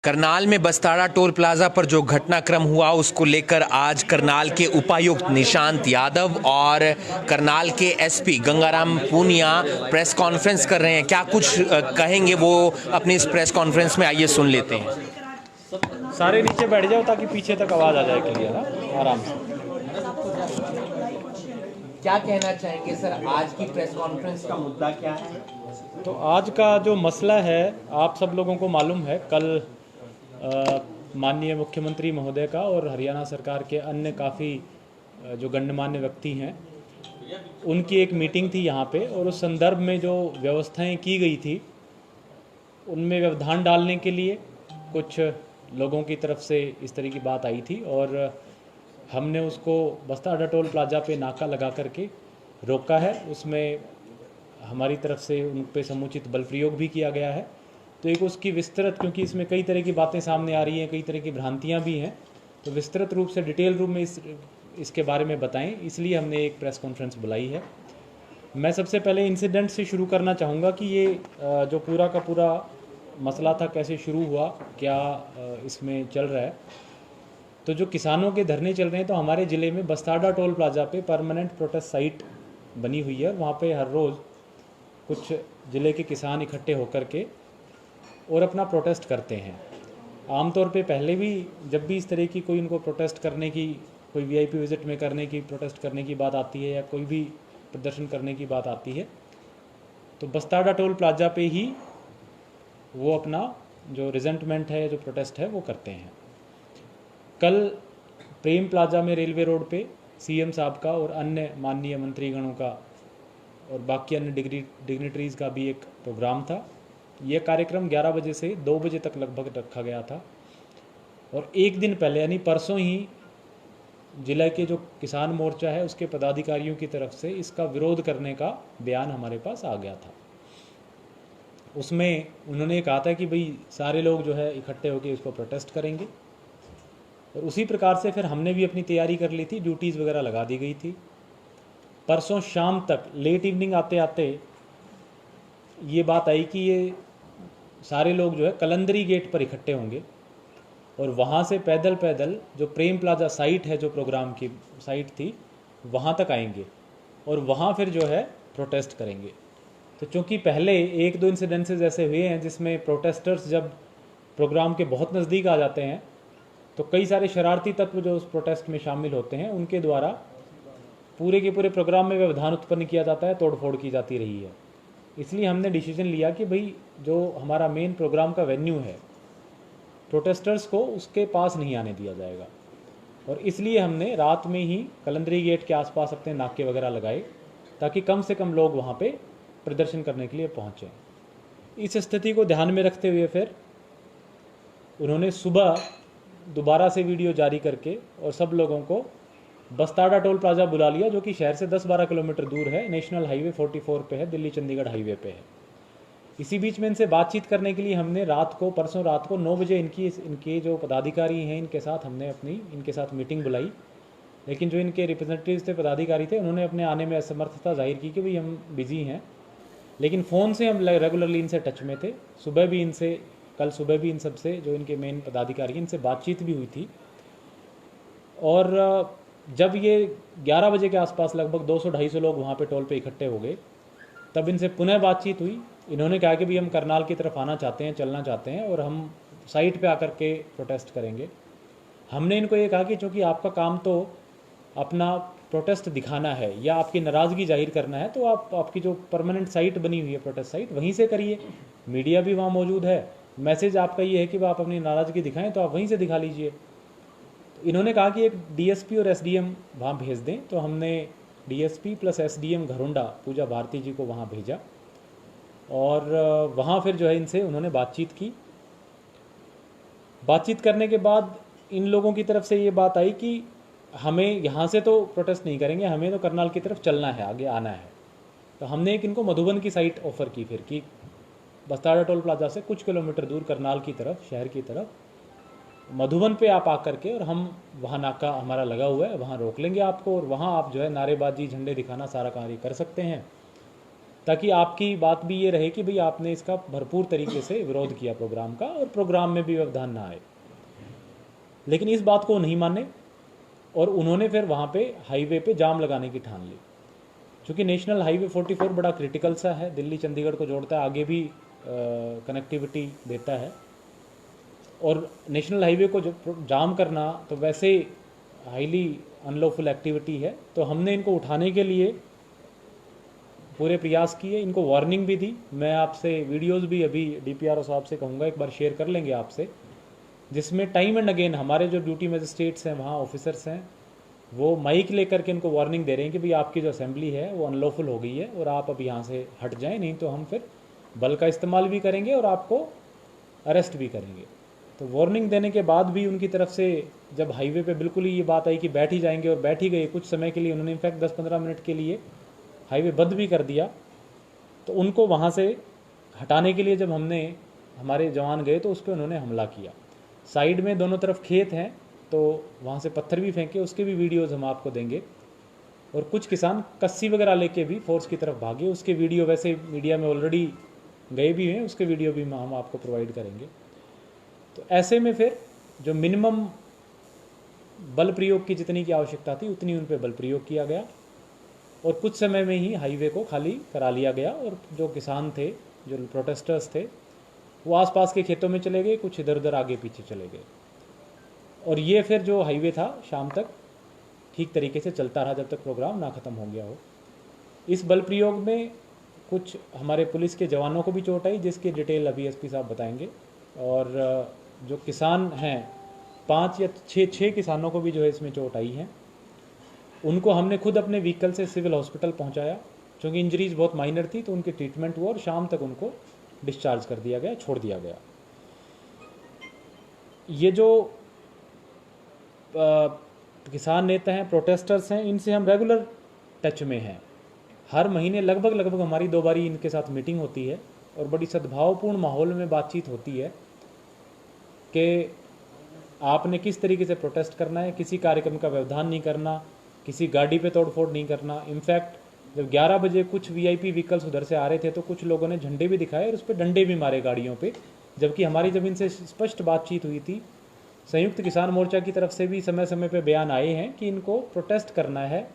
करनाल में Bastara toll plaza पर जो घटनाक्रम हुआ उसको लेकर आज करनाल के उपायुक्त निशांत यादव और करनाल के SP Gangaram Punia press conference कर रहे हैं। क्या कुछ कहेंगे वो अपनी इस प्रेस कॉन्फ्रेंस में, आइए सुन लेते हैं। सारे नीचे बैठ जाओ ताकि पीछे तक आवाज़ आ जाए क्लियर, आराम से। क्या कहना चाहेंगे सर, आज की प्रेस कॉन्फ्रेंस का मुद्दा क्या है? तो आज का जो मसला है आप सब लोगों को मालूम है, कल माननीय मुख्यमंत्री महोदय का और हरियाणा सरकार के अन्य काफ़ी जो गणमान्य व्यक्ति हैं उनकी एक मीटिंग थी यहाँ पे, और उस संदर्भ में जो व्यवस्थाएं की गई थी उनमें व्यवधान डालने के लिए कुछ लोगों की तरफ से इस तरह की बात आई थी, और हमने उसको बस्ताड़ा टोल प्लाजा पे नाका लगा करके रोका है। उसमें हमारी तरफ से उन पे समुचित बल प्रयोग भी किया गया है। तो एक उसकी विस्तृत, क्योंकि इसमें कई तरह की बातें सामने आ रही हैं, कई तरह की भ्रांतियां भी हैं, तो विस्तृत रूप से डिटेल रूप में इसके बारे में बताएं, इसलिए हमने एक प्रेस कॉन्फ्रेंस बुलाई है। मैं सबसे पहले इंसिडेंट से शुरू करना चाहूँगा कि ये जो पूरा का पूरा मसला था कैसे शुरू हुआ, क्या इसमें चल रहा है। तो जो किसानों के धरने चल रहे हैं, तो हमारे ज़िले में बस्ताड़ा टोल प्लाजा पे परमानेंट प्रोटेस्ट साइट बनी हुई है, और वहाँ पे हर रोज़ कुछ ज़िले के किसान इकट्ठे होकर के और अपना प्रोटेस्ट करते हैं। आमतौर पे पहले भी जब भी इस तरह की कोई उनको प्रोटेस्ट करने की, कोई वीआईपी विजिट में करने की, प्रोटेस्ट करने की बात आती है या कोई भी प्रदर्शन करने की बात आती है, तो बस्ताड़ा टोल प्लाजा पे ही वो अपना जो रिजेंटमेंट है, जो प्रोटेस्ट है, वो करते हैं। कल प्रेम प्लाजा में रेलवे रोड पे सीएम साहब का और अन्य माननीय मंत्रीगणों का और बाकी अन्य डिग्निटरीज़ का भी एक प्रोग्राम था। यह कार्यक्रम 11 बजे से 2 बजे तक लगभग रखा गया था, और एक दिन पहले यानी परसों ही जिला के जो किसान मोर्चा है उसके पदाधिकारियों की तरफ से इसका विरोध करने का बयान हमारे पास आ गया था। उसमें उन्होंने कहा था कि भाई सारे लोग जो है इकट्ठे होकर इसको प्रोटेस्ट करेंगे, और उसी प्रकार से फिर हमने भी अपनी तैयारी कर ली थी, ड्यूटीज़ वगैरह लगा दी गई थी। परसों शाम तक लेट इवनिंग आते आते ये बात आई कि ये सारे लोग जो है कलंदरी गेट पर इकट्ठे होंगे, और वहाँ से पैदल पैदल जो प्रेम प्लाजा साइट है, जो प्रोग्राम की साइट थी, वहाँ तक आएंगे और वहाँ फिर जो है प्रोटेस्ट करेंगे। तो चूँकि पहले 1-2 इंसिडेंसेस ऐसे हुए हैं जिसमें प्रोटेस्टर्स जब प्रोग्राम के बहुत नज़दीक आ जाते हैं तो कई सारे शरारती तत्व जो उस प्रोटेस्ट में शामिल होते हैं उनके द्वारा पूरे के पूरे प्रोग्राम में व्यवधान उत्पन्न किया जाता है, तोड़फोड़ की जाती रही है। इसलिए हमने डिसीजन लिया कि भाई जो हमारा मेन प्रोग्राम का वेन्यू है, प्रोटेस्टर्स को उसके पास नहीं आने दिया जाएगा, और इसलिए हमने रात में ही कलंदरी गेट के आसपास अपने नाके वगैरह लगाए ताकि कम से कम लोग वहाँ पे प्रदर्शन करने के लिए पहुँचें। इस स्थिति को ध्यान में रखते हुए फिर उन्होंने सुबह दोबारा से वीडियो जारी करके और सब लोगों को बस्ताड़ा टोल प्लाजा बुला लिया, जो कि शहर से 10-12 किलोमीटर दूर है, नेशनल हाईवे 44 पे है, दिल्ली चंडीगढ़ हाईवे पे है। इसी बीच में इनसे बातचीत करने के लिए हमने परसों रात को 9 बजे इनके जो पदाधिकारी हैं इनके साथ हमने इनके साथ मीटिंग बुलाई, लेकिन जो इनके रिप्रेजेंटेटिव्स थे, पदाधिकारी थे, उन्होंने अपने आने में असमर्थता जाहिर की कि भाई हम बिजी हैं। लेकिन फ़ोन से हम रेगुलरली इनसे टच में थे। कल सुबह भी इन सबसे, जो इनके मेन पदाधिकारी हैं, इनसे बातचीत भी हुई थी, और जब ये 11 बजे के आसपास लगभग 200-250 लोग वहाँ पे टोल पे इकट्ठे हो गए, तब इनसे पुनः बातचीत हुई। इन्होंने कहा कि भाई हम करनाल की तरफ आना चाहते हैं, चलना चाहते हैं, और हम साइट पे आकर के प्रोटेस्ट करेंगे। हमने इनको ये कहा कि चूँकि आपका काम तो अपना प्रोटेस्ट दिखाना है या आपकी नाराज़गी जाहिर करना है, तो आपकी जो परमानेंट साइट बनी हुई है, प्रोटेस्ट साइट, वहीं से करिए। मीडिया भी वहाँ मौजूद है, मैसेज आपका ये है कि आप अपनी नाराज़गी दिखाएँ तो आप वहीं से दिखा लीजिए। इन्होंने कहा कि एक डीएसपी और एसडीएम वहाँ भेज दें, तो हमने डीएसपी प्लस एसडीएम घरोंडा पूजा भारती जी को वहाँ भेजा, और वहाँ फिर जो है इनसे उन्होंने बातचीत की। बातचीत करने के बाद इन लोगों की तरफ से ये बात आई कि हमें यहाँ से तो प्रोटेस्ट नहीं करेंगे, हमें तो करनाल की तरफ चलना है, आगे आना है। तो हमने एक इनको मधुबन की साइट ऑफ़र की फिर, कि बस्ताड़ा टोल प्लाजा से कुछ किलोमीटर दूर करनाल की तरफ, शहर की तरफ मधुबन पे आप आकर के, और हम वहाँ नाका हमारा लगा हुआ है, वहाँ रोक लेंगे आपको, और वहाँ आप जो है नारेबाजी, झंडे दिखाना, सारा कार्य कर सकते हैं। ताकि आपकी बात भी ये रहे कि भाई आपने इसका भरपूर तरीके से विरोध किया प्रोग्राम का और प्रोग्राम में भी व्यवधान ना आए। लेकिन इस बात को नहीं माने और उन्होंने फिर वहाँ पे हाईवे पे जाम लगाने की ठान ली। चूँकि नेशनल हाईवे 44 बड़ा क्रिटिकल सा है, दिल्ली चंडीगढ़ को जोड़ता है, आगे भी कनेक्टिविटी देता है, और नेशनल हाईवे को जो जाम करना तो वैसे हाईली अनलॉफुल एक्टिविटी है। तो हमने इनको उठाने के लिए पूरे प्रयास किए, इनको वार्निंग भी दी। मैं आपसे वीडियोस भी अभी डीपीआरओ साहब से कहूँगा एक बार शेयर कर लेंगे आपसे, जिसमें टाइम एंड अगेन हमारे जो ड्यूटी मजिस्ट्रेट्स हैं, वहाँ ऑफिसर्स हैं, वो माइक लेकर के इनको वार्निंग दे रहे हैं कि भाई आपकी जो असेंबली है वो अनलॉफुल हो गई है और आप अब यहाँ से हट जाएं, नहीं तो हम फिर बल का इस्तेमाल भी करेंगे और आपको अरेस्ट भी करेंगे। तो वार्निंग देने के बाद भी उनकी तरफ से जब हाईवे पे बिल्कुल ही ये बात आई कि बैठ ही जाएंगे, और बैठ ही गए कुछ समय के लिए, उन्होंने इनफैक्ट 10-15 मिनट के लिए हाईवे बंद भी कर दिया। तो उनको वहाँ से हटाने के लिए जब हमारे जवान गए तो उस पर उन्होंने हमला किया। साइड में दोनों तरफ खेत हैं, तो वहाँ से पत्थर भी फेंके, उसके भी वीडियोज़ हम आपको देंगे। और कुछ किसान कस्सी वगैरह लेके भी फोर्स की तरफ भागे, उसके वीडियो वैसे मीडिया में ऑलरेडी गए भी हैं, उसके वीडियो भी हम आपको प्रोवाइड करेंगे। तो ऐसे में फिर जो मिनिमम बल प्रयोग की जितनी की आवश्यकता थी उतनी उन पर बल प्रयोग किया गया और कुछ समय में ही हाईवे को खाली करा लिया गया। और जो किसान थे, जो प्रोटेस्टर्स थे, वो आसपास के खेतों में चले गए, कुछ इधर उधर आगे पीछे चले गए। और ये फिर जो हाईवे था शाम तक ठीक तरीके से चलता रहा जब तक प्रोग्राम ना ख़त्म हो गया हो। इस बल प्रयोग में कुछ हमारे पुलिस के जवानों को भी चोट आई, जिसकी डिटेल अभी एसपी साहब बताएंगे। और जो किसान हैं, 5 या 6 किसानों को भी जो है इसमें चोट आई है। उनको हमने खुद अपने व्हीकल से सिविल हॉस्पिटल पहुंचाया, क्योंकि इंजरीज बहुत माइनर थी, तो उनकी ट्रीटमेंट हुआ और शाम तक उनको डिस्चार्ज कर दिया गया, छोड़ दिया गया। ये जो किसान नेता हैं, प्रोटेस्टर्स हैं, इनसे हम रेगुलर टच में हैं। हर महीने लगभग हमारी 2 बारी इनके साथ मीटिंग होती है और बड़ी सद्भावपूर्ण माहौल में बातचीत होती है कि आपने किस तरीके से प्रोटेस्ट करना है, किसी कार्यक्रम का व्यवधान नहीं करना, किसी गाड़ी पे तोड़फोड़ नहीं करना। इनफैक्ट जब 11 बजे कुछ वीआईपी व्हीकल्स उधर से आ रहे थे तो कुछ लोगों ने झंडे भी दिखाए और उस पर डंडे भी मारे गाड़ियों पे, जबकि हमारी जब इनसे स्पष्ट बातचीत हुई थी, संयुक्त किसान मोर्चा की तरफ से भी समय समय पे बयान आए हैं कि इनको प्रोटेस्ट करना है,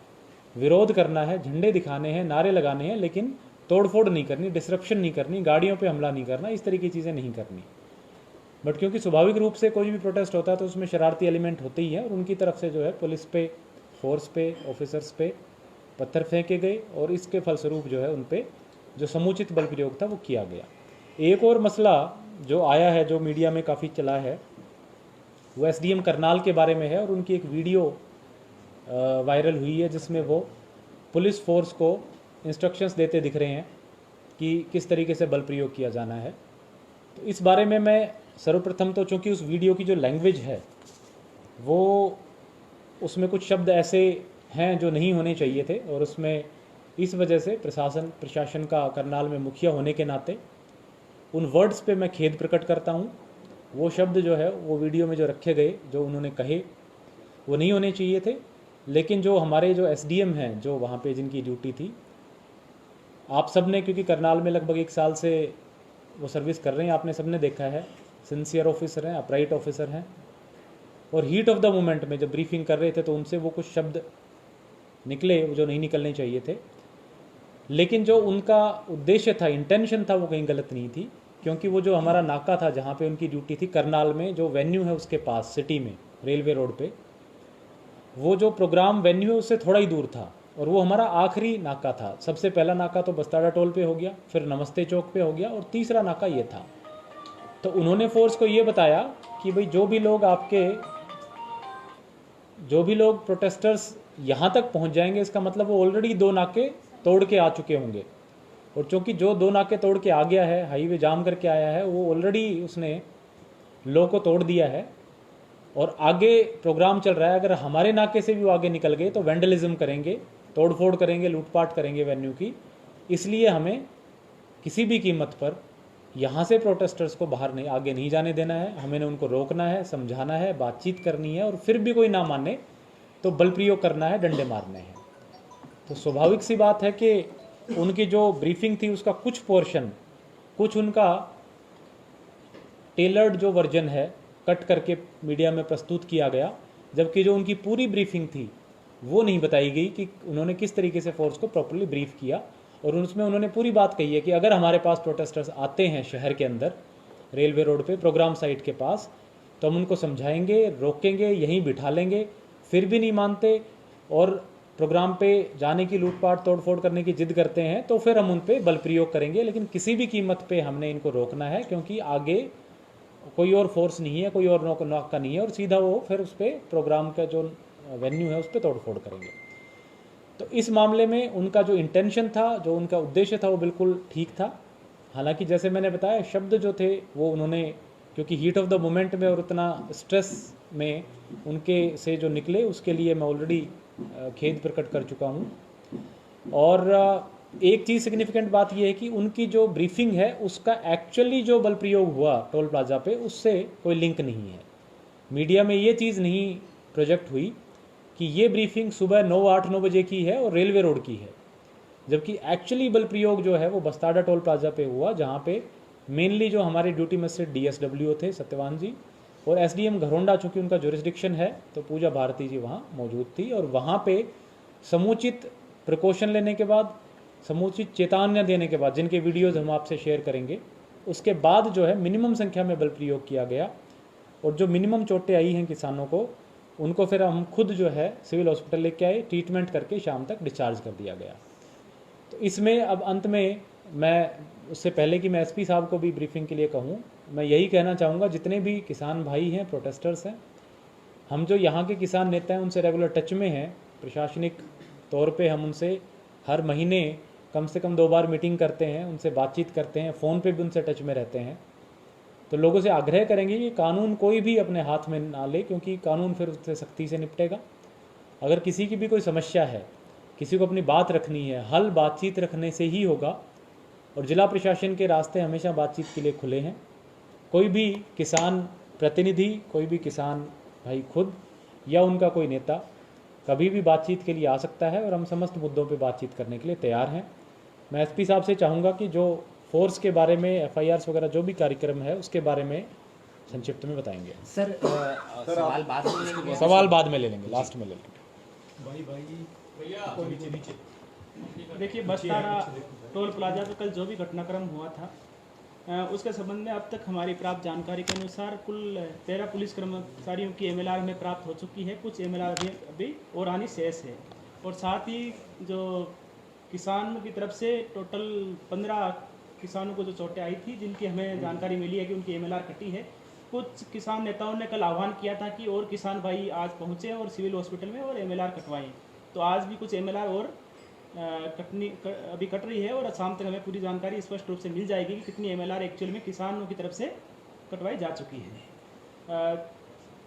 विरोध करना है, झंडे दिखाने हैं, नारे लगाने हैं, लेकिन तोड़फोड़ नहीं करनी, डिसरप्शन नहीं करनी, गाड़ियों पे हमला नहीं करना, इस तरह की चीज़ें नहीं करनी। बट क्योंकि स्वाभाविक रूप से कोई भी प्रोटेस्ट होता है तो उसमें शरारती एलिमेंट होते ही है, और उनकी तरफ से जो है पुलिस पे, फोर्स पे, ऑफिसर्स पे पत्थर फेंके गए और इसके फलस्वरूप जो है उन पे जो समुचित बल प्रयोग था वो किया गया। एक और मसला जो आया है, जो मीडिया में काफ़ी चला है, वो एसडीएम करनाल के बारे में है। और उनकी एक वीडियो वायरल हुई है जिसमें वो पुलिस फोर्स को इंस्ट्रक्शंस देते दिख रहे हैं कि किस तरीके से बल प्रयोग किया जाना है। तो इस बारे में मैं सर्वप्रथम तो, चूँकि उस वीडियो की जो लैंग्वेज है वो, उसमें कुछ शब्द ऐसे हैं जो नहीं होने चाहिए थे, और उसमें इस वजह से प्रशासन का करनाल में मुखिया होने के नाते उन वर्ड्स पे मैं खेद प्रकट करता हूँ। वो शब्द जो है वो वीडियो में जो रखे गए, जो उन्होंने कहे, वो नहीं होने चाहिए थे। लेकिन जो हमारे जो एसडीएम हैं, जो वहाँ पे जिनकी ड्यूटी थी, आप सब ने, क्योंकि करनाल में लगभग 1 साल से वो सर्विस कर रहे हैं, आपने सब ने देखा है, सिंसियर ऑफिसर हैं, अपराइट ऑफिसर हैं। और हीट ऑफ द मोमेंट में जब ब्रीफिंग कर रहे थे तो उनसे वो कुछ शब्द निकले जो नहीं निकलने चाहिए थे। लेकिन जो उनका उद्देश्य था, इंटेंशन था, वो कहीं गलत नहीं थी। क्योंकि वो जो हमारा नाका था जहाँ पे उनकी ड्यूटी थी करनाल में, जो वेन्यू है उसके पास सिटी में रेलवे रोड पे, वो जो प्रोग्राम वेन्यू है उससे थोड़ा ही दूर था और वो हमारा आखिरी नाका था। सबसे पहला नाका तो बस्ताड़ा टोल पे हो गया, फिर नमस्ते चौक पे हो गया और तीसरा नाका ये था। तो उन्होंने फोर्स को ये बताया कि भाई जो भी लोग प्रोटेस्टर्स यहाँ तक पहुँच जाएंगे, इसका मतलब वो ऑलरेडी 2 नाके तोड़ के आ चुके होंगे। और चूँकि जो 2 नाके तोड़ के आ गया है, हाईवे जाम करके आया है, वो ऑलरेडी उसने लॉ को तोड़ दिया है और आगे प्रोग्राम चल रहा है। अगर हमारे नाके से भी वो आगे निकल गए तो वेंडलिज्म करेंगे, तोड़फोड़ करेंगे, लूटपाट करेंगे वेन्यू की। इसलिए हमें किसी भी कीमत पर यहाँ से प्रोटेस्टर्स को बाहर नहीं, आगे नहीं जाने देना है। हमें उनको रोकना है, समझाना है, बातचीत करनी है, और फिर भी कोई ना माने तो बल प्रयोग करना है, डंडे मारने हैं। तो स्वाभाविक सी बात है कि उनकी जो ब्रीफिंग थी उसका कुछ पोर्शन, कुछ उनका टेलर्ड जो वर्जन है कट करके मीडिया में प्रस्तुत किया गया, जबकि जो उनकी पूरी ब्रीफिंग थी वो नहीं बताई गई कि उन्होंने किस तरीके से फोर्स को प्रॉपर्ली ब्रीफ किया। और उसमें उन्होंने पूरी बात कही है कि अगर हमारे पास प्रोटेस्टर्स आते हैं शहर के अंदर, रेलवे रोड पे प्रोग्राम साइट के पास, तो हम उनको समझाएंगे, रोकेंगे, यहीं बिठा लेंगे, फिर भी नहीं मानते और प्रोग्राम पे जाने की लूटपाट तोड़फोड़ करने की जिद करते हैं तो फिर हम उन पे बल प्रयोग करेंगे, लेकिन किसी भी कीमत पे हमने इनको रोकना है, क्योंकि आगे कोई और फोर्स नहीं है, कोई और नौका का नहीं है, और सीधा वो फिर उस पर प्रोग्राम का जो वेन्यू है उस पर तोड़फोड़ करेंगे। तो इस मामले में उनका जो इंटेंशन था, जो उनका उद्देश्य था, वो बिल्कुल ठीक था। हालांकि जैसे मैंने बताया, शब्द जो थे वो उन्होंने, क्योंकि हीट ऑफ द मोमेंट में और उतना स्ट्रेस में उनके से जो निकले, उसके लिए मैं ऑलरेडी खेद प्रकट कर चुका हूँ। और एक चीज़ सिग्निफिकेंट बात यह है कि उनकी जो ब्रीफिंग है उसका एक्चुअली जो बल प्रयोग हुआ टोल प्लाजा पे, उससे कोई लिंक नहीं है। मीडिया में ये चीज़ नहीं प्रोजेक्ट हुई कि ये ब्रीफिंग सुबह 9-8-9 बजे की है और रेलवे रोड की है, जबकि एक्चुअली बल प्रयोग जो है वो बस्ताड़ा टोल प्लाजा पे हुआ, जहाँ पे मेनली जो हमारे ड्यूटी मजिस्ट्रेट DSW थे सत्यवान जी, और SDM घरोंडा, चूँकि उनका जुरिस्डिक्शन है, तो पूजा भारती जी वहाँ मौजूद थी। और वहाँ पे समुचित प्रिकॉशन लेने के बाद, समुचित चेतावनियाँ देने के बाद, जिनके वीडियोज़ हम आपसे शेयर करेंगे, उसके बाद जो है मिनिमम संख्या में बल प्रयोग किया गया। और जो मिनिमम चोटें आई हैं किसानों को, उनको फिर हम खुद जो है सिविल हॉस्पिटल लेके आए, ट्रीटमेंट करके शाम तक डिस्चार्ज कर दिया गया। तो इसमें अब अंत में मैं, उससे पहले कि मैं SP साहब को भी ब्रीफिंग के लिए कहूँ, मैं यही कहना चाहूँगा, जितने भी किसान भाई हैं, प्रोटेस्टर्स हैं, हम जो यहाँ के किसान नेता हैं उनसे रेगुलर टच में हैं। प्रशासनिक तौर पे हम उनसे हर महीने कम से कम 2 बार मीटिंग करते हैं, उनसे बातचीत करते हैं, फ़ोन पे भी उनसे टच में रहते हैं। तो लोगों से आग्रह करेंगे कि कानून कोई भी अपने हाथ में ना ले, क्योंकि कानून फिर उससे सख्ती से निपटेगा। अगर किसी की भी कोई समस्या है, किसी को अपनी बात रखनी है, हल बातचीत रखने से ही होगा। और जिला प्रशासन के रास्ते हमेशा बातचीत के लिए खुले हैं। कोई भी किसान प्रतिनिधि, कोई भी किसान भाई खुद या उनका कोई नेता कभी भी बातचीत के लिए आ सकता है, और हम समस्त मुद्दों पे बातचीत करने के लिए तैयार हैं। मैं SP साहब से चाहूँगा कि जो फोर्स के बारे में, FIRs वगैरह जो भी कार्यक्रम है उसके बारे में संक्षिप्त में बताएंगे। सर सवाल बाद में ले लेंगे, लास्ट में ले लेंगे। देखिए, बस्तारा टोल प्लाजा पे कल जो भी घटनाक्रम हुआ था, उसके संबंध में अब तक हमारी प्राप्त जानकारी के अनुसार कुल 13 पुलिस कर्मचारियों की MLR हमें प्राप्त हो चुकी है। कुछ MLR अभी और आनी शेष है। और साथ ही जो किसान की तरफ से टोटल 15 किसानों को जो चोटें आई थी, जिनकी हमें जानकारी मिली है कि उनकी MLR कटी है। कुछ किसान नेताओं ने कल आह्वान किया था कि और किसान भाई आज पहुँचे और सिविल हॉस्पिटल में और MLR कटवाएँ। तो आज भी कुछ MLR और अभी कट रही है, और शाम तक हमें पूरी जानकारी स्पष्ट रूप से मिल जाएगी कि कितनी MLR एक्चुअल में किसानों की तरफ से कटवाई जा चुकी है।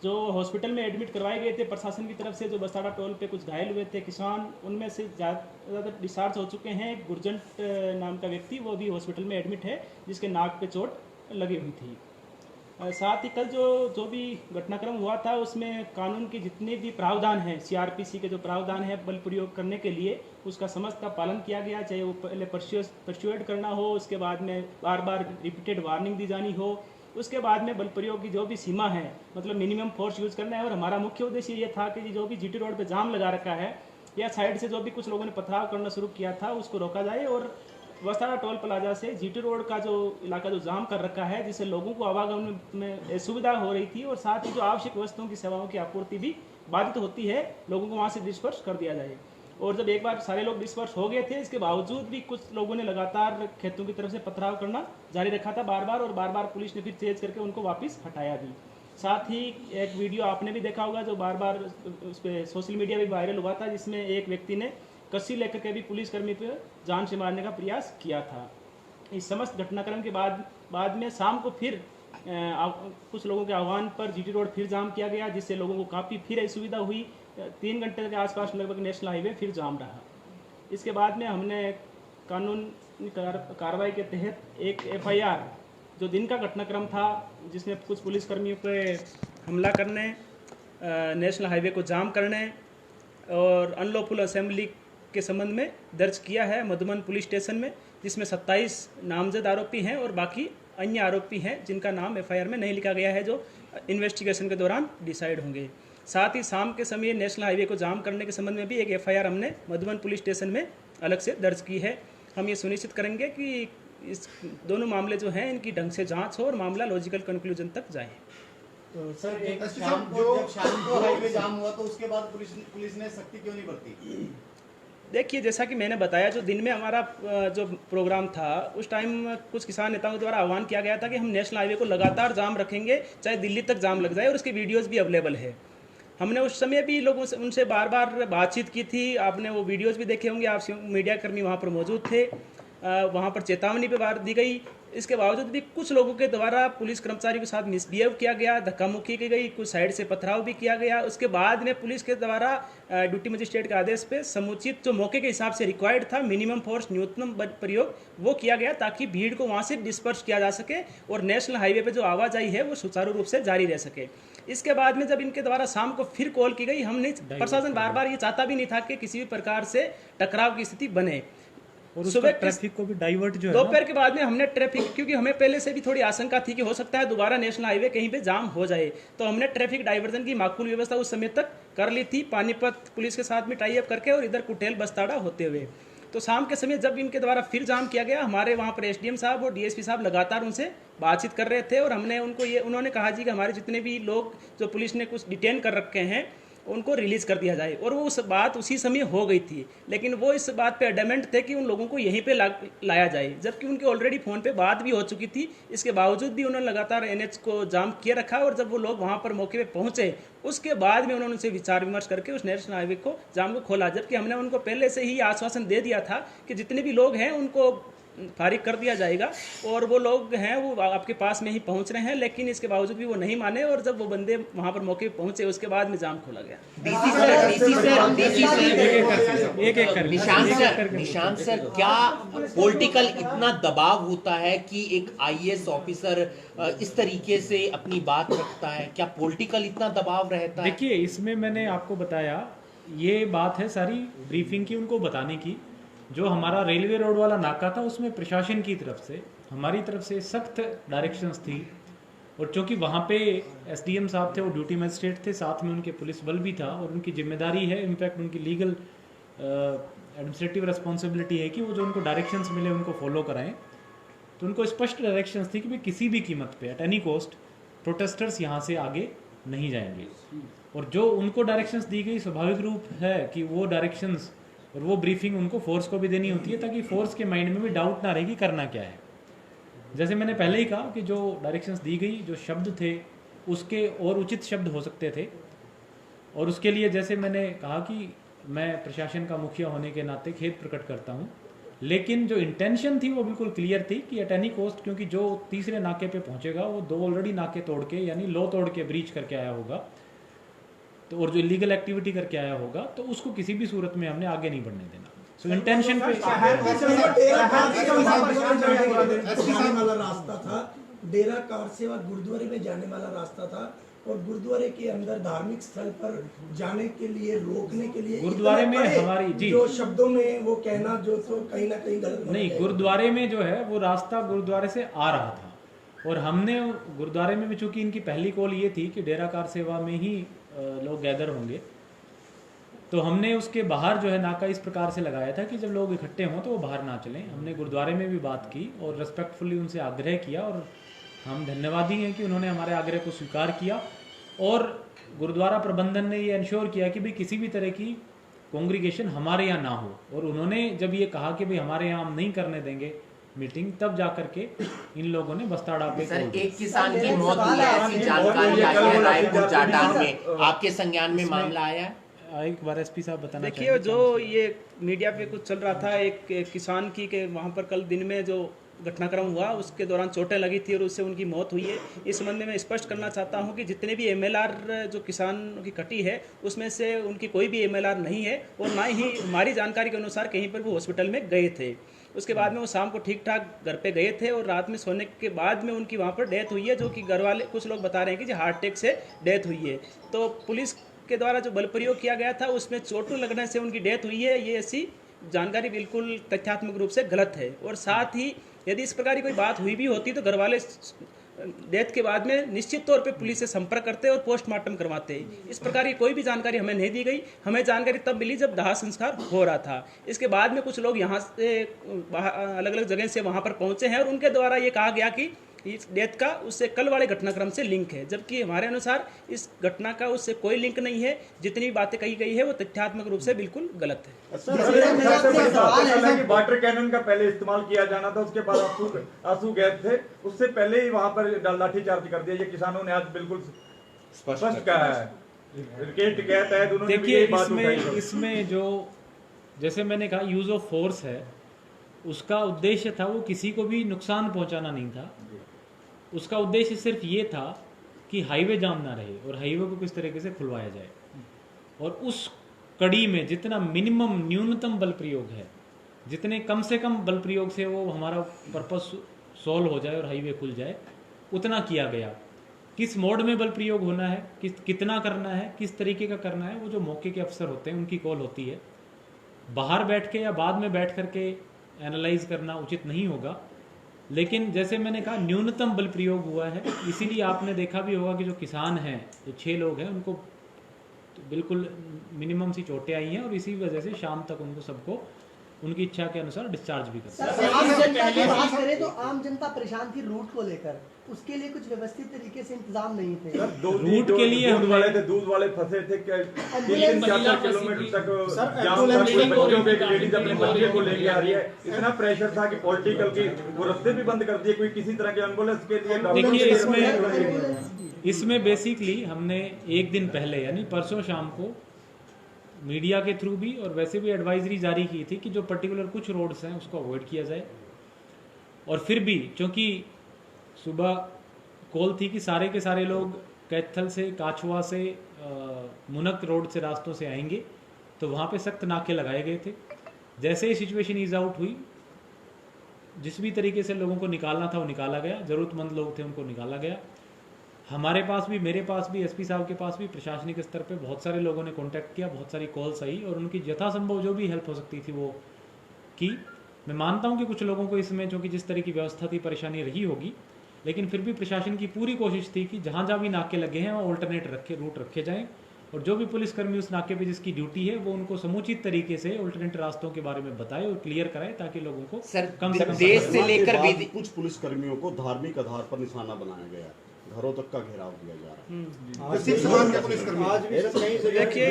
जो हॉस्पिटल में एडमिट करवाए गए थे प्रशासन की तरफ से, जो बस्ताड़ा टोल पे कुछ घायल हुए थे किसान, उनमें से ज़्यादातर डिस्चार्ज हो चुके हैं। एक गुरजंट नाम का व्यक्ति, वो भी हॉस्पिटल में एडमिट है, जिसके नाक पे चोट लगी हुई थी। साथ ही कल जो भी घटनाक्रम हुआ था, उसमें कानून के जितने भी प्रावधान हैं, CRPC के जो प्रावधान है बल प्रयोग करने के लिए, उसका समस्त का पालन किया गया। चाहे वो पहले परस्यूएड करना हो, उसके बाद में बार बार रिपीटेड वार्निंग दी जानी हो, उसके बाद में बल प्रयोग की जो भी सीमा है, मतलब मिनिमम फोर्स यूज़ करना है। और हमारा मुख्य उद्देश्य ये था कि जो भी GT रोड पर जाम लगा रखा है, या साइड से जो भी कुछ लोगों ने पथराव करना शुरू किया था, उसको रोका जाए। और बस्ताड़ा टोल प्लाजा से GT रोड का जो इलाका जो जाम कर रखा है, जिससे लोगों को आवागमन में सुविधा हो रही थी, और साथ ही जो आवश्यक वस्तुओं की सेवाओं की आपूर्ति भी बाधित होती है, लोगों को वहाँ से डिस्पर्स कर दिया जाए। और जब एक बार सारे लोग डिस्पर्स हो गए थे, इसके बावजूद भी कुछ लोगों ने लगातार खेतों की तरफ से पथराव करना जारी रखा था बार बार, और बार बार पुलिस ने फिर तेज करके उनको वापस हटाया भी। साथ ही एक वीडियो आपने भी देखा होगा जो बार बार उस पर सोशल मीडिया में वायरल हुआ था, जिसमें एक व्यक्ति ने कस्सी लेकर के भी पुलिसकर्मी पर जान से मारने का प्रयास किया था। इस समस्त घटनाक्रम के बाद में शाम को फिर कुछ लोगों के आह्वान पर GT रोड फिर जाम किया गया, जिससे लोगों को काफ़ी फिर असुविधा हुई। 3 घंटे के आसपास लगभग नेशनल हाईवे फिर जाम रहा। इसके बाद में हमने कानून कार्रवाई के तहत एक FIR, जो दिन का घटनाक्रम था, जिसमें कुछ पुलिसकर्मियों पे हमला करने, नेशनल हाईवे को जाम करने और अनलॉफुल असेंबली के संबंध में दर्ज किया है मधुबन पुलिस स्टेशन में, जिसमें 27 नामजद आरोपी हैं और बाकी अन्य आरोपी हैं जिनका नाम एफआईआर में नहीं लिखा गया है, जो इन्वेस्टिगेशन के दौरान डिसाइड होंगे। साथ ही शाम के समय नेशनल हाईवे को जाम करने के संबंध में भी एक एफआईआर हमने मधुबन पुलिस स्टेशन में अलग से दर्ज की है। हम ये सुनिश्चित करेंगे कि इस दोनों मामले जो हैं इनकी ढंग से जांच हो और मामला लॉजिकल कंक्लूजन तक जाए। तो सर शाम को हाईवे जाम हुआ तो उसके बाद पुलिस ने सख्ती क्यों नहीं बरती? देखिए, जैसा कि मैंने बताया, जो दिन में हमारा जो प्रोग्राम था उस टाइम कुछ किसान नेताओं द्वारा आह्वान किया गया था कि हम नेशनल हाईवे को लगातार जाम रखेंगे, चाहे दिल्ली तक जाम लग जाए, और उसके वीडियोस भी अवेलेबल है। हमने उस समय भी लोगों से उनसे बार बार बातचीत की थी, आपने वो वीडियोस भी देखे होंगे, आप मीडिया कर्मी वहाँ पर मौजूद थे, वहाँ पर चेतावनी भी बार दी गई। इसके बावजूद भी कुछ लोगों के द्वारा पुलिस कर्मचारियों के साथ मिसबिहेव किया गया, धक्का मुक्की की गई, कुछ साइड से पथराव भी किया गया। उसके बाद में पुलिस के द्वारा ड्यूटी मजिस्ट्रेट के आदेश पे समुचित जो मौके के हिसाब से रिक्वायर्ड था मिनिमम फोर्स न्यूनतम प्रयोग वो किया गया, ताकि भीड़ को वहाँ से डिस्पर्स किया जा सके और नेशनल हाईवे पे जो आवाजाही है वो सुचारू रूप से जारी रह सके। इसके बाद में जब इनके द्वारा शाम को फिर कॉल की गई, हमने प्रशासन बार बार ये चाहता भी नहीं था कि किसी भी प्रकार से टकराव की स्थिति बने, और सुबह ट्रैफिक को भी डाइवर्ट जो है दोपहर के बाद में हमने ट्रैफिक, क्योंकि हमें पहले से भी थोड़ी आशंका थी कि हो सकता है दोबारा नेशनल हाईवे कहीं पे जाम हो जाए, तो हमने ट्रैफिक डाइवर्जन की माकूल व्यवस्था उस समय तक कर ली थी, पानीपत पुलिस के साथ में टाई अप करके और इधर कुटेल बस्ताड़ा होते हुए। तो शाम के समय जब इनके द्वारा फिर जाम किया गया, हमारे वहाँ पर एसडीएम साहब और डीएसपी साहब लगातार उनसे बातचीत कर रहे थे और हमने उनको उन्होंने कहा जी कि हमारे जितने भी लोग जो पुलिस ने कुछ डिटेन कर रखे हैं उनको रिलीज कर दिया जाए, और वो उस बात उसी समय हो गई थी। लेकिन वो इस बात पे एडमेंट थे कि उन लोगों को यहीं पे लाया जाए, जबकि उनके ऑलरेडी फ़ोन पे बात भी हो चुकी थी। इसके बावजूद भी उन्होंने लगातार एनएच को जाम किए रखा, और जब वो लोग वहाँ पर मौके पे पहुँचे उसके बाद में उन्होंने उनसे विचार विमर्श करके उस नेशनल हाईवे को जाम को खोला, जबकि हमने उनको पहले से ही आश्वासन दे दिया था कि जितने भी लोग हैं उनको फारिग कर दिया जाएगा, और वो लोग हैं वो आपके पास में ही पहुंच रहे हैं। लेकिन इसके बावजूद भी वो नहीं माने, और जब वो बंदे वहां पर मौके पे पहुंचे उसके बाद में जाम खोला गया। निशांत सर, क्या पॉलिटिकल इतना दबाव होता है कि एक आईएएस ऑफिसर इस तरीके से अपनी बात रखता है? क्या पॉलिटिकल इतना दबाव रहता है? देखिए, इसमें मैंने आपको बताया, ये बात है सारी ब्रीफिंग की उनको बताने की। जो हमारा रेलवे रोड वाला नाका था उसमें प्रशासन की तरफ से हमारी तरफ से सख्त डायरेक्शंस थी, और चूँकि वहाँ पे एसडीएम साहब थे, वो ड्यूटी मजिस्ट्रेट थे, साथ में उनके पुलिस बल भी था, और उनकी जिम्मेदारी है, इनफैक्ट उनकी लीगल एडमिनिस्ट्रेटिव रिस्पॉन्सिबिलिटी है कि वो जो उनको डायरेक्शंस मिले उनको फॉलो कराएं। तो उनको स्पष्ट डायरेक्शंस थी कि भाई किसी भी कीमत पे एट एनी कॉस्ट प्रोटेस्टर्स यहाँ से आगे नहीं जाएंगे, और जो उनको डायरेक्शंस दी गई स्वाभाविक रूप है कि वो डायरेक्शंस और वो ब्रीफिंग उनको फोर्स को भी देनी होती है, ताकि फोर्स के माइंड में भी डाउट ना रहे कि करना क्या है। जैसे मैंने पहले ही कहा कि जो डायरेक्शंस दी गई, जो शब्द थे उसके और उचित शब्द हो सकते थे, और उसके लिए जैसे मैंने कहा कि मैं प्रशासन का मुखिया होने के नाते खेद प्रकट करता हूँ, लेकिन जो इंटेंशन थी वो बिल्कुल क्लियर थी कि एट एनी कॉस्ट, क्योंकि जो तीसरे नाके पे पहुँचेगा वो 2 ऑलरेडी नाके तोड़ के, यानी लॉ तोड़ के ब्रीच करके आया होगा, तो और जो इलीगल एक्टिविटी करके आया होगा, तो उसको किसी भी सूरत में हमने आगे नहीं बढ़ने देना। सो इंटेंशन पे वाला रास्ता था, डेरा कार सेवा गुरुद्वारे में जाने वाला रास्ता था, और गुरुद्वारे के अंदर धार्मिक स्थल पर जाने के लिए रोकने के लिए गुरुद्वारे में हमारी जी जो शब्दों में वो कहना जो तो कहीं ना कहीं गलत नहीं, गुरुद्वारे में जो है वो रास्ता गुरुद्वारे से आ रहा था, और हमने गुरुद्वारे में भी चूंकि इनकी पहली कॉल ये थी कि डेरा कार सेवा में ही लोग गैदर होंगे, तो हमने उसके बाहर जो है नाका इस प्रकार से लगाया था कि जब लोग इकट्ठे हों तो वो बाहर ना चलें। हमने गुरुद्वारे में भी बात की और रेस्पेक्टफुली उनसे आग्रह किया, और हम धन्यवादी हैं कि उन्होंने हमारे आग्रह को स्वीकार किया, और गुरुद्वारा प्रबंधन ने ये इंश्योर किया कि भाई किसी भी तरह की कॉन्ग्रीगेशन हमारे यहाँ ना हो। और उन्होंने जब ये कहा कि भाई हमारे यहाँ हम नहीं करने देंगे मीटिंग, तब जाकर के इन लोगों ने बस्ताड़ा पे सर, एक किसान की मौत हुई है, ऐसी जानकारी आई है रायपुर जाटान में, आपके संज्ञान में मामला आया है? एक बार एसपी साहब बताना देखिए, जो ये मीडिया पे कुछ चल रहा था एक किसान की के वहाँ पर कल दिन में जो घटनाक्रम हुआ उसके दौरान चोटें लगी थी और उससे उनकी मौत हुई है। इस संबंध में मैं स्पष्ट करना चाहता हूं कि जितने भी एमएलआर जो किसान की कटी है उसमें से उनकी कोई भी एमएलआर नहीं है, और ना ही हमारी जानकारी के अनुसार कहीं पर वो हॉस्पिटल में गए थे। उसके बाद में वो शाम को ठीक ठाक घर पे गए थे, और रात में सोने के बाद में उनकी वहाँ पर डेथ हुई है, जो कि घर वाले कुछ लोग बता रहे हैं कि जो हार्ट अटैक से डेथ हुई है। तो पुलिस के द्वारा जो बल प्रयोग किया गया था उसमें चोट लगने से उनकी डेथ हुई है, ये ऐसी जानकारी बिल्कुल तथ्यात्मक रूप से गलत है। और साथ ही यदि इस प्रकार की कोई बात हुई भी होती तो घर वाले डेथ के बाद में निश्चित तौर पे पुलिस से संपर्क करते और पोस्टमार्टम करवाते। इस प्रकार की कोई भी जानकारी हमें नहीं दी गई। हमें जानकारी तब मिली जब दाह संस्कार हो रहा था। इसके बाद में कुछ लोग यहाँ से अलग अलग जगह से वहाँ पर पहुँचे हैं और उनके द्वारा ये कहा गया कि इस डेथ का उससे कल वाले घटनाक्रम से लिंक है, जबकि हमारे अनुसार इस घटना का उससे कोई लिंक नहीं है। जितनी बातें कही गई है वो तथ्यात्मक रूप से बिल्कुल गलत है। वाटर कैनन का पहले इस्तेमाल किया जाना था, उसके बाद आंसू गैस थे, उससे पहले ही वहां पर लाठीचार्ज कर दिया। ये किसानों ने आज बिल्कुल स्पष्ट कहा है। देखिए इसमें जो जैसे मैंने कहा यूज ऑफ फोर्स है, उसका उद्देश्य था वो किसी को भी नुकसान पहुंचाना नहीं था। उसका उद्देश्य सिर्फ ये था कि हाईवे जाम ना रहे और हाईवे को किस तरीके से खुलवाया जाए। और उस कड़ी में जितना मिनिमम न्यूनतम बल प्रयोग है, जितने कम से कम बल प्रयोग से वो हमारा पर्पस सॉल्व हो जाए और हाईवे खुल जाए, उतना किया गया। किस मोड में बल प्रयोग होना है, कितना करना है, किस तरीके का करना है, वो जो मौके के अफसर होते हैं उनकी कॉल होती है। बाहर बैठ के या बाद में बैठ करके एनालाइज करना उचित नहीं होगा। लेकिन जैसे मैंने कहा न्यूनतम बल प्रयोग हुआ है, इसीलिए आपने देखा भी होगा कि जो किसान हैं, जो 6 लोग हैं, उनको बिल्कुल मिनिमम सी चोटें आई हैं और इसी वजह से शाम तक उनको सबको उनकी इच्छा के अनुसार डिस्चार्ज भी करते हैं। आम जनता की बात करें तो आम जनता परेशान थी रूट को लेकर, उसके लिए कुछ व्यवस्थित तरीके से इंतजाम नहीं थे। रूट के लिए दूध वाले फंसे थे, 3-4 किलोमीटर तक जाम था। बच्चों के लेडीज अपने बच्चे को लेके आ रही है। इतना प्रेशर था कि पॉलिटिकल की वो रास्ते भी बंद कर दिए, कोई किसी तरह के एम्बुलेंस के लिए। देखिए इसमें बेसिकली हमने एक दिन पहले यानी परसों शाम को मीडिया के थ्रू भी और वैसे भी एडवाइजरी जारी की थी कि जो पर्टिकुलर कुछ रोड्स हैं उसको अवॉइड किया जाए। और फिर भी चूंकि सुबह कॉल थी कि सारे के सारे लोग कैथल से, काछुआ से, मुनक रोड से रास्तों से आएंगे, तो वहाँ पे सख्त नाके लगाए गए थे। जैसे ही सिचुएशन ईज आउट हुई, जिस भी तरीके से लोगों को निकालना था वो निकाला गया। ज़रूरतमंद लोग थे उनको निकाला गया। हमारे पास भी, मेरे पास भी, एसपी साहब के पास भी प्रशासनिक स्तर पे बहुत सारे लोगों ने कांटेक्ट किया, बहुत सारी कॉल्स आई और उनकी यथासंभव जो भी हेल्प हो सकती थी वो की। मैं मानता हूं कि कुछ लोगों को इसमें जो कि जिस तरह की व्यवस्था थी परेशानी रही होगी, लेकिन फिर भी प्रशासन की पूरी कोशिश थी कि जहाँ जहाँ भी नाके लगे हैं वहाँ ऑल्टरनेट रूट रखे जाएँ और जो भी पुलिसकर्मी उस नाके पे जिसकी ड्यूटी है वो उनको समुचित तरीके से ऑल्टरनेट रास्तों के बारे में बताए और क्लियर कराए, ताकि लोगों को कम से कम देश से लेकर कुछ पुलिसकर्मियों को धार्मिक आधार पर निशाना बनाया गया, घरों तक का घेराव किया जा रहा है। देखिए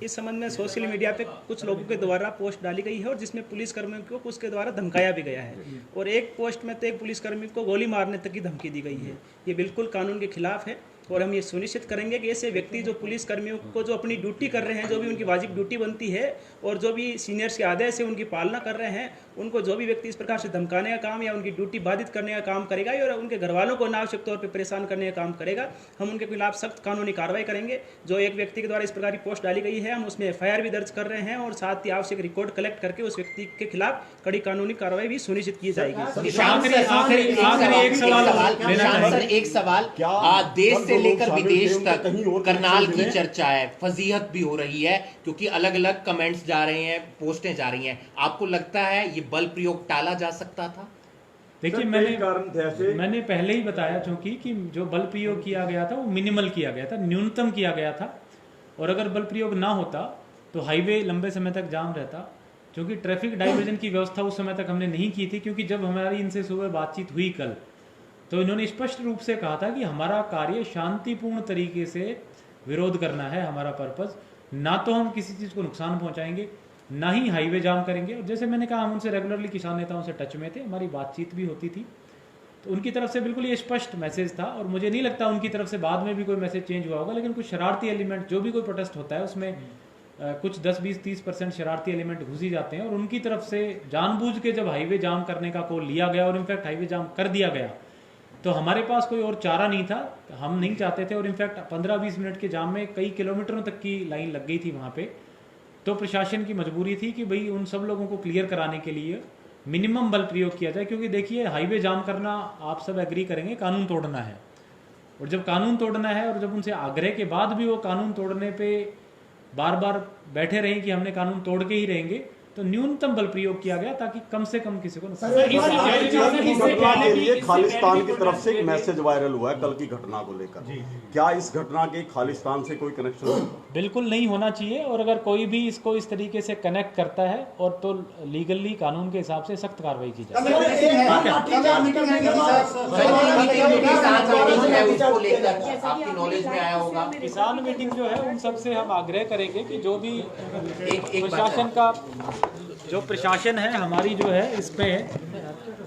इस संबंध में सोशल मीडिया पे कुछ लोगों के द्वारा पोस्ट डाली गई है और जिसमें पुलिसकर्मियों को उसके द्वारा धमकाया भी गया है। और एक पोस्ट में तो एक पुलिसकर्मी को गोली मारने तक की धमकी दी गई है। ये बिल्कुल कानून के खिलाफ है और हम ये सुनिश्चित करेंगे कि ऐसे व्यक्ति जो पुलिसकर्मियों को जो अपनी ड्यूटी कर रहे हैं, जो भी उनकी वाजिब ड्यूटी बनती है और जो भी सीनियर्स के आदेश से उनकी पालना कर रहे हैं, उनको जो भी व्यक्ति इस प्रकार से धमकाने का काम या उनकी ड्यूटी बाधित करने का काम करेगा और उनके घर वालों को अनावश्यक तौर पर परेशान करने का काम करेगा, हम उनके खिलाफ सख्त कानूनी कार्रवाई करेंगे। जो एक व्यक्ति के द्वारा इस प्रकार की पोस्ट डाली गई है, हम उसमें FIR भी दर्ज कर रहे हैं और साथ ही आवश्यक रिकॉर्ड कलेक्ट करके उस व्यक्ति के खिलाफ कड़ी कानूनी कार्रवाई भी सुनिश्चित की जाएगी। एक सवाल, देश से लेकर विदेश तक करनाल की चर्चा है, फजीहत भी हो रही है क्योंकि अलग अलग कमेंट्स जा रहे हैं, पोस्टें जा रही हैं। आपको लगता है ये बल प्रयोग टाला जा सकता था? देखिए मैंने पहले ही बताया चूंकि कि जो बल प्रयोग किया गया था वो मिनिमल किया गया था, न्यूनतम किया गया था। और अगर बल प्रयोग ना होता तो हाईवे लंबे समय तक जाम रहता, क्योंकि ट्रैफिक डाइवर्जन की व्यवस्था उस समय तक हमने नहीं की थी। क्योंकि जब हमारी इनसे सुबह बातचीत हुई कल, तो इन्होंने स्पष्ट रूप से कहा था कि हमारा कार्य शांतिपूर्ण तरीके से विरोध करना है, हमारा पर्पस ना तो हम किसी चीज़ को नुकसान पहुंचाएंगे, ना ही हाईवे जाम करेंगे। और जैसे मैंने कहा, हम उनसे रेगुलरली किसान नेताओं से टच में थे, हमारी बातचीत भी होती थी, तो उनकी तरफ से बिल्कुल ये स्पष्ट मैसेज था। और मुझे नहीं लगता उनकी तरफ से बाद में भी कोई मैसेज चेंज हुआ होगा। लेकिन कुछ शरारती एलिमेंट, जो भी कोई प्रोटेस्ट होता है उसमें कुछ 10-20-30% शरारती एलिमेंट घुस ही जाते हैं और उनकी तरफ से जानबूझ के जब हाईवे जाम करने का कॉल लिया गया और इनफैक्ट हाईवे जाम कर दिया गया, तो हमारे पास कोई और चारा नहीं था, हम नहीं चाहते थे। और इनफैक्ट 15-20 मिनट के जाम में कई किलोमीटरों तक की लाइन लग गई थी वहाँ पे। तो प्रशासन की मजबूरी थी कि भाई उन सब लोगों को क्लियर कराने के लिए मिनिमम बल प्रयोग किया जाए। क्योंकि देखिए, हाईवे जाम करना, आप सब एग्री करेंगे, कानून तोड़ना है। और जब कानून तोड़ना है और जब उनसे आग्रह के बाद भी वो कानून तोड़ने पे बार बार बैठे रहें कि हमने कानून तोड़ के ही रहेंगे, तो न्यूनतम बल प्रयोग किया गया ताकि कम से कम किसी को नुकसान। खालिस्तान की तरफ से एक मैसेज वायरल हुआ है कल की घटना को लेकर, क्या इस घटना के खालिस्तान से कोई कनेक्शन है? बिल्कुल नहीं होना चाहिए, और अगर कोई भी इसको इस तरीके से कनेक्ट करता है और तो लीगली कानून के हिसाब से सख्त कार्रवाई की जाए। किसान मीटिंग जो है उन सबसे हम आग्रह करेंगे कि जो भी प्रशासन का जो प्रशासन है हमारी जो है इसमें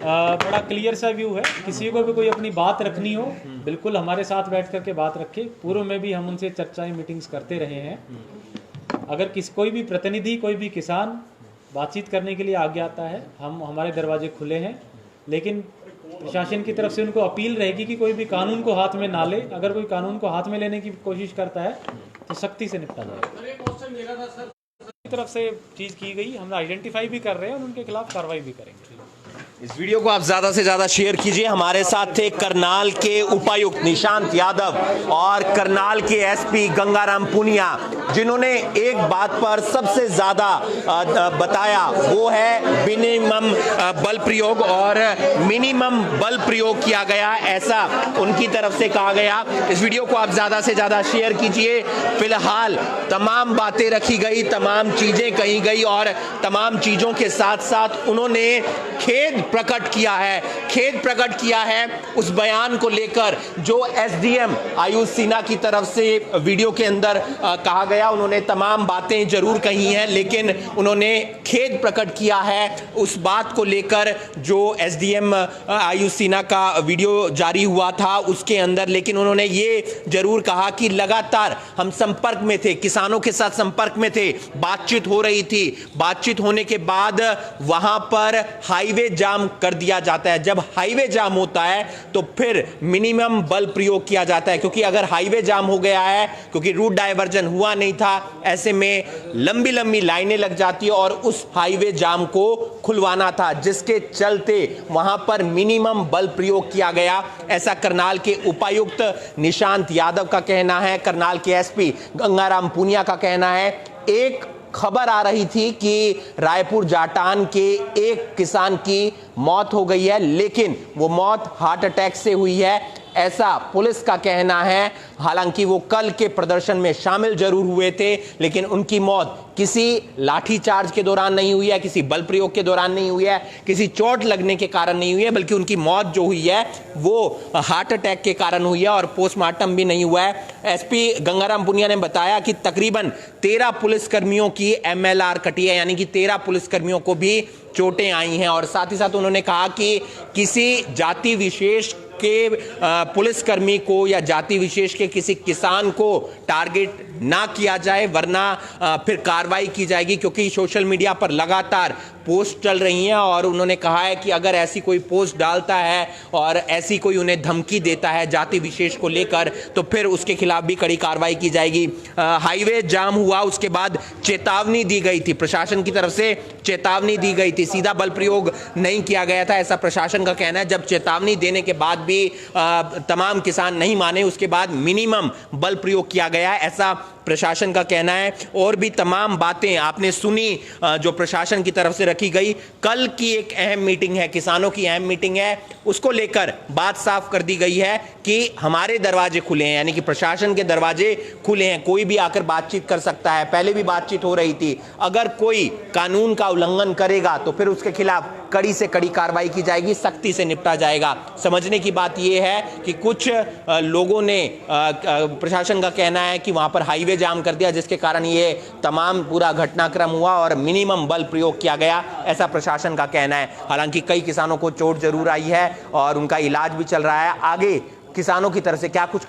बड़ा क्लियर सा व्यू है। किसी को भी कोई अपनी बात रखनी हो बिल्कुल हमारे साथ बैठ करके बात रखे। पूर्व में भी हम उनसे चर्चाएं मीटिंग्स करते रहे हैं। अगर कोई भी प्रतिनिधि कोई भी किसान बातचीत करने के लिए आगे आता है, हमारे दरवाजे खुले हैं, लेकिन प्रशासन की तरफ से उनको अपील रहेगी कि कोई भी कानून को हाथ में ना ले। अगर कोई कानून को हाथ में लेने की कोशिश करता है तो सख्ती से निपटा जाएगा। तरफ से चीज की गई, हम आइडेंटिफाई भी कर रहे हैं और उनके खिलाफ कार्रवाई भी करेंगे। इस वीडियो को आप ज्यादा से ज्यादा शेयर कीजिए। हमारे साथ थे करनाल के उपायुक्त निशांत यादव और करनाल के एसपी गंगाराम पुनिया, जिन्होंने एक बात पर सबसे ज्यादा बताया, वो है मिनिमम बल प्रयोग, और मिनिमम बल प्रयोग किया गया ऐसा उनकी तरफ से कहा गया। इस वीडियो को आप ज्यादा से ज्यादा शेयर कीजिए। फिलहाल तमाम बातें रखी गई, तमाम चीजें कही गई और तमाम चीजों के साथ साथ उन्होंने खेद प्रकट किया है उस बयान को लेकर जो एसडीएम आयुष सिन्हा की तरफ से वीडियो के अंदर कहा गया। उन्होंने तमाम बातें जरूर कही हैं, लेकिन उन्होंने खेद प्रकट किया है उस बात को लेकर जो एसडीएम आयुष सिन्हा का वीडियो जारी हुआ था उसके अंदर। लेकिन उन्होंने ये जरूर कहा कि लगातार हम संपर्क में थे, किसानों के साथ संपर्क में थे, बातचीत हो रही थी। बातचीत होने के बाद वहां पर हाईवे जाम कर दिया जाता है। जब हाईवे जाम होता है तो फिर मिनिमम बल प्रयोग किया जाता है, क्योंकि अगर हाईवे जाम हो गया है, क्योंकि रूट डायवर्जन हुआ नहीं था, ऐसे में लंबी लंबी लाइनें लग जाती है और उस हाईवे जाम को खुलवाना था, जिसके चलते वहां पर मिनिमम बल प्रयोग किया गया। ऐसा करनाल के उपायुक्त निशांत यादव का कहना है, करनाल के एसपी गंगाराम पुनिया का कहना है। एक खबर आ रही थी कि रायपुर जाटान के एक किसान की मौत हो गई है, लेकिन वो मौत हार्ट अटैक से हुई है, ऐसा पुलिस का कहना है। हालांकि वो कल के प्रदर्शन में शामिल जरूर हुए थे, लेकिन उनकी मौत किसी लाठीचार्ज के दौरान नहीं हुई है, किसी बल प्रयोग के दौरान नहीं हुई है, किसी चोट लगने के कारण नहीं हुई है, बल्कि उनकी मौत जो हुई है वो हार्ट अटैक के कारण हुई है और पोस्टमार्टम भी नहीं हुआ है। एसपी गंगाराम पुनिया ने बताया कि तकरीबन 13 पुलिसकर्मियों की एमएलआर कटी है, यानी कि 13 पुलिसकर्मियों को भी चोटें आई हैं। और साथ ही साथ उन्होंने कहा कि किसी जाति विशेष के पुलिसकर्मी को या जाति विशेष के किसी किसान को टारगेट ना किया जाए, वरना फिर कार्रवाई की जाएगी, क्योंकि सोशल मीडिया पर लगातार पोस्ट चल रही हैं। और उन्होंने कहा है कि अगर ऐसी कोई पोस्ट डालता है और ऐसी कोई उन्हें धमकी देता है जाति विशेष को लेकर, तो फिर उसके खिलाफ भी कड़ी कार्रवाई की जाएगी। हाईवे जाम हुआ, उसके बाद चेतावनी दी गई थी, प्रशासन की तरफ से चेतावनी दी गई थी, सीधा बल प्रयोग नहीं किया गया था, ऐसा प्रशासन का कहना है। जब चेतावनी देने के बाद भी तमाम किसान नहीं माने, उसके बाद मिनिमम बल प्रयोग किया गया है, ऐसा प्रशासन का कहना है। और भी तमाम बातें आपने सुनी जो प्रशासन की तरफ से रखी गई। कल की एक अहम मीटिंग है, किसानों की अहम मीटिंग है, उसको लेकर बात साफ कर दी गई है कि हमारे दरवाजे खुले हैं, यानी कि प्रशासन के दरवाजे खुले हैं, कोई भी आकर बातचीत कर सकता है। पहले भी बातचीत हो रही थी, अगर कोई कानून का उल्लंघन करेगा तो फिर उसके खिलाफ कड़ी से कड़ी कार्रवाई की जाएगी, सख्ती से निपटा जाएगा। समझने की बात यह है कि कुछ लोगों ने, प्रशासन का कहना है कि वहां पर हाईवे जाम कर दिया, जिसके कारण ये तमाम पूरा घटनाक्रम हुआ और मिनिमम बल प्रयोग किया गया, ऐसा प्रशासन का कहना है। हालांकि कई किसानों को चोट जरूर आई है और उनका इलाज भी चल रहा है। आगे किसानों की तरफ से क्या कुछ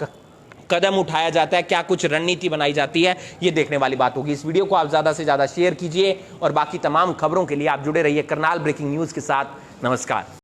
कदम उठाया जाता है, क्या कुछ रणनीति बनाई जाती है, ये देखने वाली बात होगी। इस वीडियो को आप ज्यादा से ज्यादा शेयर कीजिए और बाकी तमाम खबरों के लिए आप जुड़े रहिए करनाल ब्रेकिंग न्यूज के साथ। नमस्कार।